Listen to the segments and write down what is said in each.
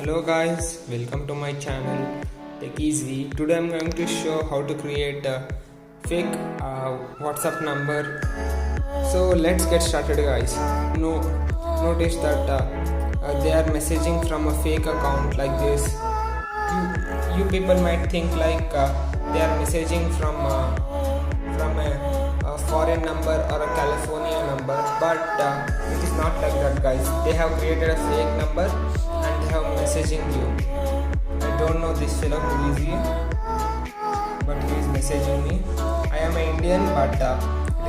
Hello guys, welcome to my channel Tech Easy. Today I'm going to show how to create a fake WhatsApp number. So let's get started guys. Notice that they are messaging from a fake account like this. You people might think like they are messaging from a foreign number or a California number, but it is not like that guys. They have created a fake number and they have messaging you. I don't know this fellow who is he, but he is messaging me. I am an Indian, but it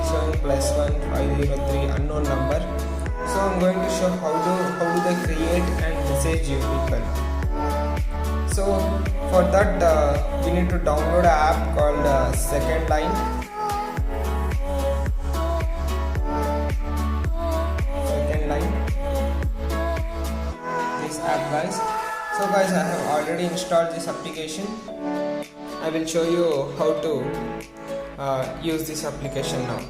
is showing +1503 unknown number. So I'm going to show how do they create and message you people. So for that we need to download an app called Second Line. This app guys. So guys, I have already installed this application. I will show you how to use this application now.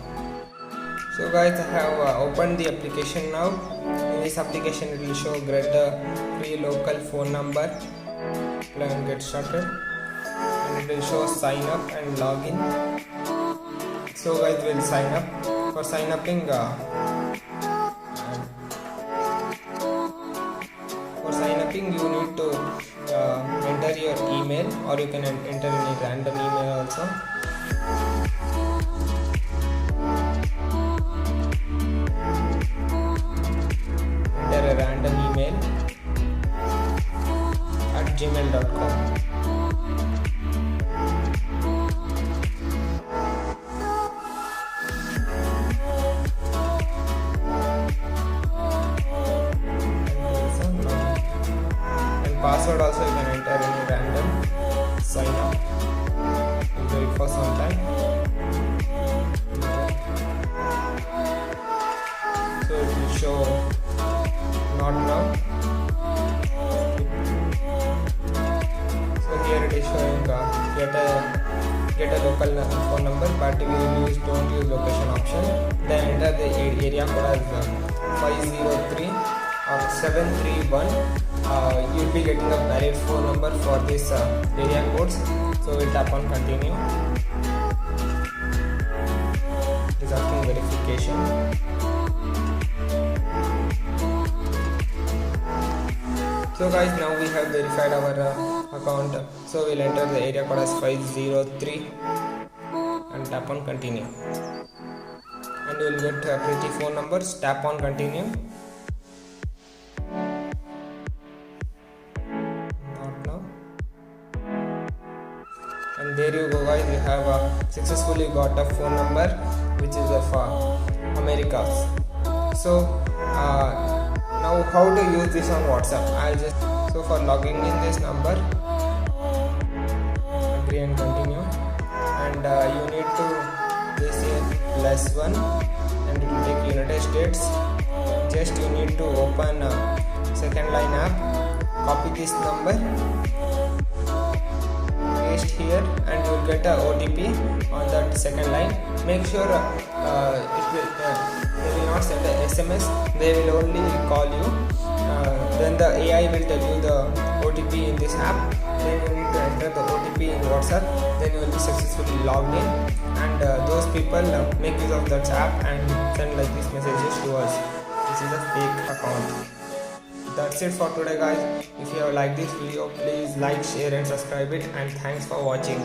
So guys, I have opened the application now. In this application it will show get a free local phone number. Plan get started, and it will show sign up and login. So guys, we'll sign up. For sign upping you need to enter your email, or you can enter any random email also. Enter a random email at gmail.com. Password also you can enter any random. Sign up and wait for some time. So it will show not now. So here it is showing get a local phone number, but we will don't use location option. Then enter the area code as 503 or 731. You'll be getting a valid phone number for this area codes. So we'll tap on continue. It is asking verification. So guys, now we have verified our account. So we'll enter the area code as 503 and tap on continue. And you will get pretty phone numbers. Tap on continue. And there you go guys, you have successfully got a phone number which is of America's. So now how to use this on WhatsApp? So for logging in this number, agree and continue, and you need to this here +1 and it will take United States. Just you need to open Second Line app, copy this number, here, and you will get a OTP on that second line. Make sure they will not send a SMS, they will only call you. Then the AI will tell you the OTP in this app. Then you need to enter the OTP in WhatsApp. Then you will be successfully logged in, and those people make use of that app and send like these messages to us. This is a fake account. That's it for today guys. If you have liked this video, please like, share and subscribe it, and thanks for watching.